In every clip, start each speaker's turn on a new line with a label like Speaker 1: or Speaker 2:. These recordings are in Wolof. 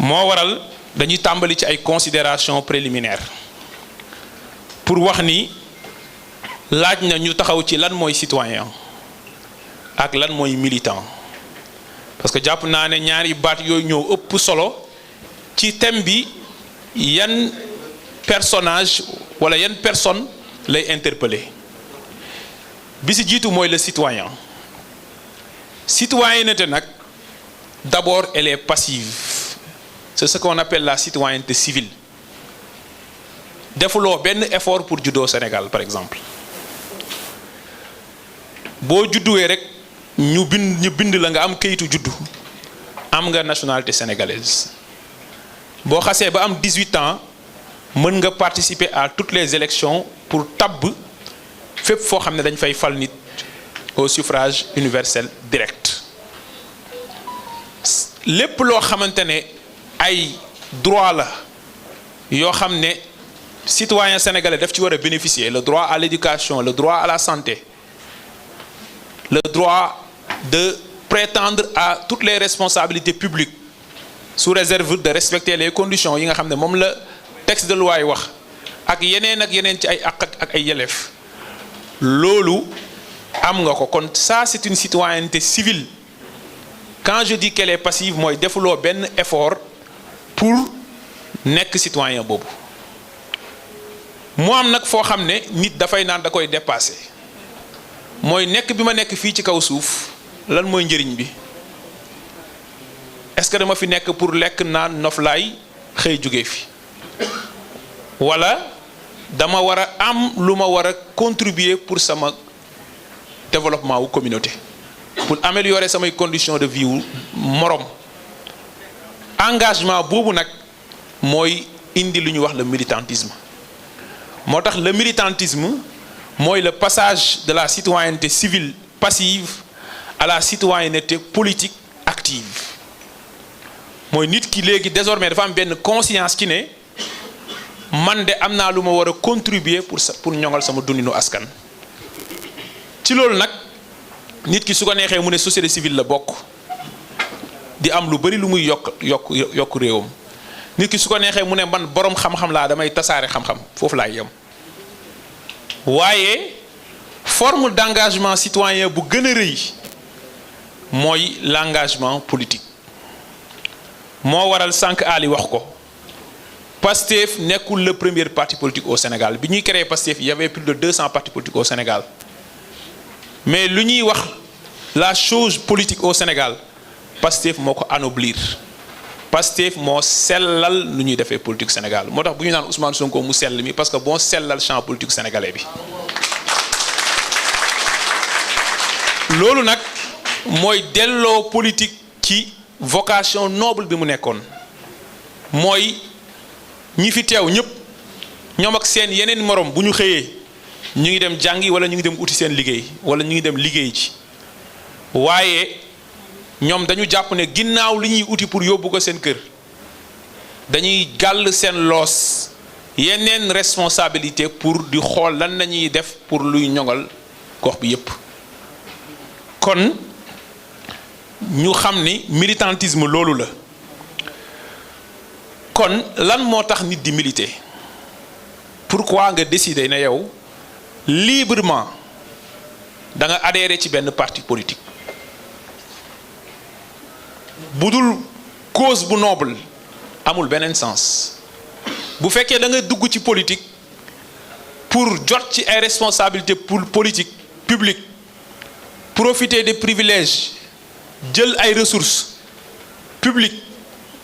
Speaker 1: moo waral dañuy tàmbali ci ay considérations préliminaires pour wax ni laaj na ñu taxaw ci lan mooy citoyen ak lan mooy militant parce que jàpp naa ne ñaari baat yooyu ñëw ëpp solo ci thème bi yan personnage wala yan personne lay interpeller bi si jiitu mooy le citoyen citoyenneté nag d'abord elle est passive c'est ce qu'on appelle la citoyenneté civile defuloo benn effort pour juddoo Sénégal par exemple boo judduwee rek ñu bind la nga am kayitu juddu am nga nationalité sénégalaise boo xasee ba am 18 ans mën nga participer à toutes les élections pour tabb fépp foo xam ne dañ fay fal nit au suffrage universel direct lépp loo xamante ne ay droit la yoo xam ne citoyen sénégalais daf ci war a bénéficier le droit à l'éducation le droit à la santé le droit de prétendre à toutes les responsabilités publiques sous réserve de respecter les conditions yi nga xam ne moom la texte de loi yi wax ak yeneen ci ay àq ak ay yelleef loolu am nga ko kon ça c'est une citoyenneté civile quand je dis qu'elle est passive mooy defuloo benn effort pour nekk citoyen boobu mu am nag foo xam ne nit dafay naan da koy dépasser mooy nekk bi ma nekk fii ci kaw suuf lan mooy njëriñ bi est-ce que dama fi nekk pour lekk naan noflaay xëy jóge fi wala dama war a am lu ma war a contribuer pour sama développement wu communauté pour améliorer samay conditions de vie wu morom engagement boobu nag mooy indi lu ñuy wax le militantisme moo tax le militantisme mooy le passage de la citoyenneté civile passive à la citoyenneté politique active mooy nit ki léegi désormais dafa am benn conscience ci ne man de am naa lu ma war a contribuer pour ñoŋal sama dundinu askan ci loolu nag nit ki su ko neexee mu ne société civile la bokk di am lu bari lu muy yokk réewam nit ki su ko neexee mu ne man boroom xam-xam laa damay tasaare xam-xam foofu laay yem waaye forme d'engagement citoyen bu gën a rëy mooy l'engagement politique moo waral sànq Ali wax ko Pastef nekkul le premier parti politique au Sénégal bi ñuy créé Pastef il y avait plus de 200 partis politiques au Sénégal mais lu ñuy wax la chose politique au Sénégal Pastef moo ko anoblir Pastef moo sellal lu ñuy defee politique Sénégal moo tax bu ñu naan Ousmane Sonko mu sell mi parce que boo sellal champ politique sénégalais bi loolu nag mooy delloo politique ci vocation noble bi mu nekkoon mooy ñi fi teew ñëpp ñoom ak seen yeneen morom bu ñu xëyee ñu ngi dem jàngi wala ñu ngi dem uti seen liggéey wala ñu ngi dem liggéey ci waaye ñoom dañu jàpp ne ginnaaw li ñuy uti pour yóbbu ko seen kër dañuy gàll seen loos yeneen responsabilité pour di xool lan lañuy def pour luy ñoŋal gox bi yépp kon ñu xam ni militantisme loolu la kon lan moo tax nit di militer pourquoi nga décider ne yow librement da nga adhérer ci benn parti politique bu dul cause bu noble amul beneen sens bu fekkee da nga dugg ci politique pour jot ci ay responsabilités pour politique publique profiter des privilèges jël ay ressources publiques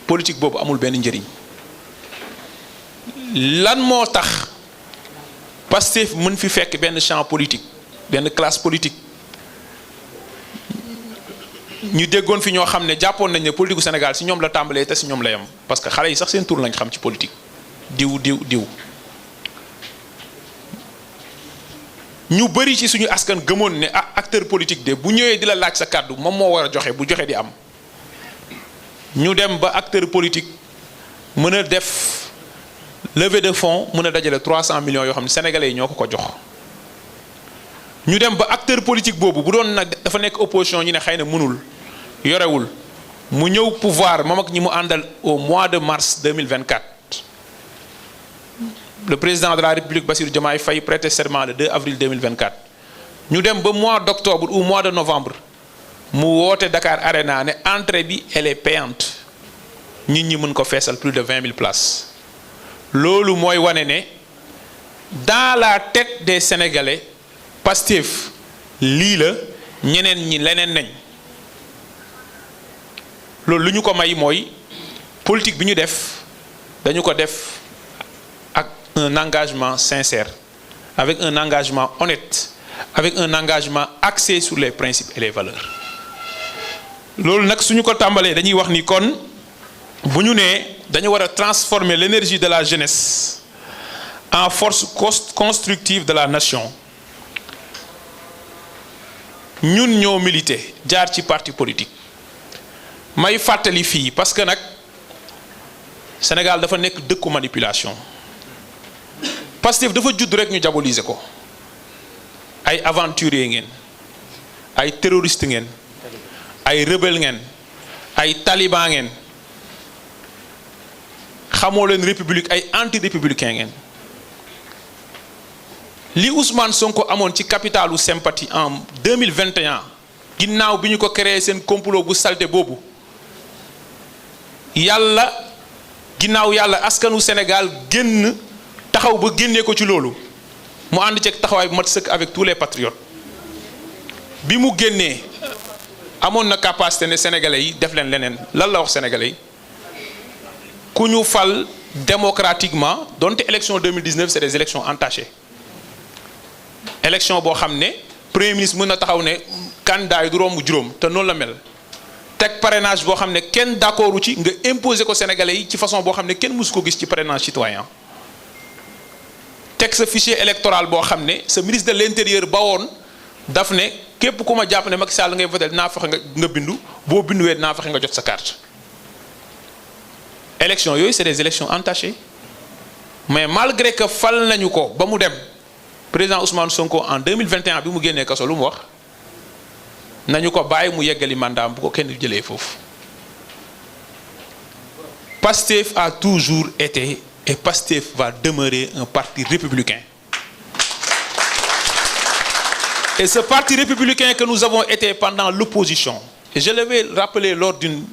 Speaker 1: politique boobu amul benn njëriñ lan moo tax Pastef mën fi fekk benn champ politique benn classe politique ñu déggoon fi ñoo xam ne jàppoon nañ ne politique gu Sénégal si ñoom la tàmbalee te si ñoom la yem parce que xale yi sax seen tur lañ xam ci politique diw ñu bëri ci suñu askan gëmoon ne ah acteur politique de bu ñëwee di la laaj sa kàddu moom moo war a joxe bu joxe di am ñu dem ba acteur politique mën a def levée de fonds mën a dajale 300 millions yoo xam ne sénégalais yi ñoo ko jox ñu dem ba acteur politique boobu bu doon nag dafa nekk opposition ñu ne xëy na mënul yorewul mu ñëw pouvoir moom ak ñi mu àndal au mois de mars 2024 le président de la République Bassirou Diomaye Faye prêté serment le 2 avril 2024 ñu dem ba mois d'octobre ou mois de novembre mu woote Dakar Arena ne entrée bi elle est payante nit ñi mën ko feesal plus de 20 000 places loolu mooy wane ne dans la tête des Sénégalais Pastef lii la ñeneen ñi leneen nañ loolu lu ñu ko may mooy politique bi ñu def dañu ko def ak un engagement sincère avec un engagement honnête avec un engagement axé sur les principes et les valeurs loolu nag suñu ko tàmbalee dañuy wax ni kon bu ñu nee dañu war a transformer l'énergie de la jeunesse en force constructive de la nation ñun ñoo milité jaar ci parti politique may fàttali fii parce que nag Sénégal dafa nekk dëkku manipulation Pastef dafa judd rek ñu diaboliser ko ay aventurier ngeen ay terroriste ngeen ay rebelle ngeen ay taliban ngeen xamoo leen république ay anti-républicain ngeen li Ousmane Sonko amoon ci capitalu sympathie en 2021 ginnaaw bi ñu ko créé seen complot bu salté boobu yàlla ginnaaw yàlla askanu Sénégal génn taxaw ba génnee ko ci loolu mu ànd ceeg taxawaay bu mat sëkk avec tous les patriotes bi mu génnee amoon na capacité ne sénégalais yi def leen leneen lan la wax sénégalais yi ku ñu fal démocratiquement donte élection 2019 c'est des élections entachées élection boo xam ne premier ministre mën na taxaw ne candidat yi du romb juróom te noonu la mel teg parrainage boo xam ne kenn d'accordu ci nga imposer ko sénégalais yi ci façon boo xam ne kenn mësu ko gis ci parrainage citoyen teg sa fichier électoral boo xam ne sa ministre de l'intérieur ba woon daf ne képp ku ma jàpp ne Macky Sall ngay voté dinaa fexe nga bindu boo binduwee dinaa fexe nga jot sa carte élection yooyu c'est des élections entachées mais malgré que fal nañu ko ba mu dem président Ousmane Sonko en 2021 bi mu génnee kaso lu mu wax nañu ko bàyyi mu yeggali mandat bu ko kenn jëlee foofu Pastef a toujours été et Pastef va demeurer un parti républicain et ce parti républicain que nous avons été pendant l'opposition et je l'avais rappelé lors d'une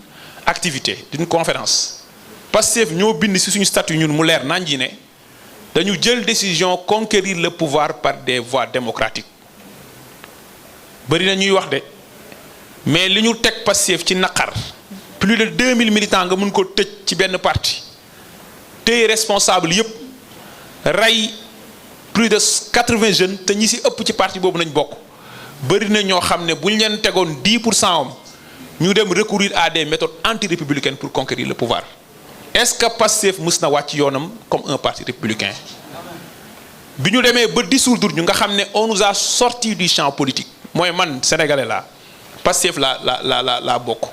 Speaker 1: activité d'une conférence Pastef ñoo bind ci suñu statut ñun mu leer nañ ji ne dañu jël décision conquérir le pouvoir par des voies démocratiques bari na ñuy wax de mais li ñu teg Pastef ci naqar plus de 2000 militants nga mun ko tëj ci benn parti téye responsable yépp rey plus de 80 jeunes te ñi ci ëpp ci parti boobu nañ bokk bari na ñoo xam ne bu ñu leen tegoon 10% am ñu dem recourir à des méthodes anti-républicaines pour conquérir le pouvoir est-ce que Pastef mës na wàcc yoonam comme un parti républicain bi ñu demee ba dissoudre ñu nga xam ne on nous a sorti du champ politique mooy man sénégalais la Pastef la bokk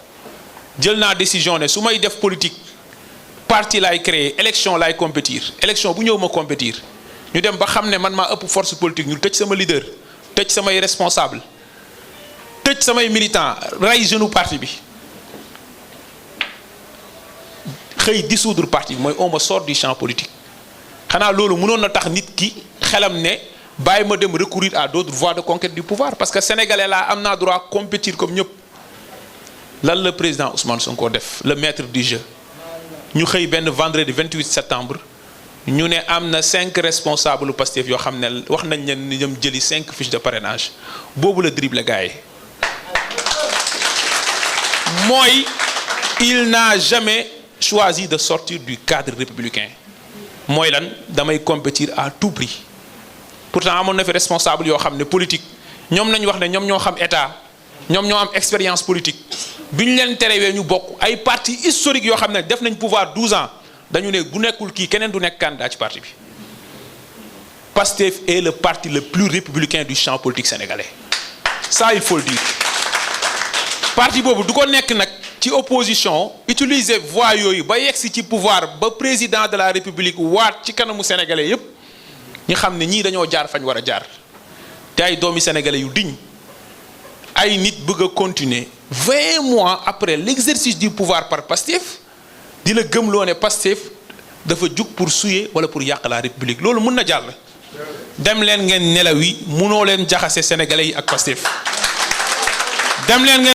Speaker 1: jël naa décision ne su may def politique parti laay créer élection laay compétir élection bu ñëw ma compétir ñu dem ba xam ne man maa ëpp force politique ñu tëj sama leader tëj samay responsable tëj samay militant rey jeune parti bi xëy dissoudre parti bi mooy on me sort du champ politique xanaa loolu mënoon na tax nit ki xelam ne bàyyi ma dem recourir à d'autres voies de conquête du pouvoir parce que sénégalais laa am naa droit compétir comme ñëpp lan la président Ousmane Sonko def le maître du jeu ñu xëy benn vendredi 28 septembre ñu ne am na 5 responsables Pastef yoo xam ne wax nañ leen ni ñoom jëli 5 fiches de parrainage boobu la dribble gars yi mooy il n'a jamais choisi de sortir du cadre républicain mooy lan damay compétir à tout prix pourtant amoon na fi responsable yoo xam ne politique ñoom nañ wax ne ñoom ñoo xam état ñoom ñoo am expérience politique bi ñu leen terewee ñu bokk ay parti historique yoo xam ne def nañ pouvoir 12 ans dañu ne bu nekkul kii keneen du nekk candidat ci parti bi Pastef est le parti le plus républicain du champ politique sénégalais ça il faut le dire parti boobu du ko nekk nag ci opposition utiliser voie yooyu ba yegsi ci pouvoir ba président de la république waat ci kanamu sénégalais yépp ñu xam ne ñii dañoo jaar fañ war a jaar te ay doomi sénégalais yu diñ ay nit bëgg a continuer 20 mois après l'exercice du pouvoir par Pastef di la gëmloo ne Pastef dafa jug pour souiller wala pour yàq la république loolu mun na jàll. dem leen ngeen nelaw yi munoo leen jaxase sénégalais yi ak Pastef dem leen ngeen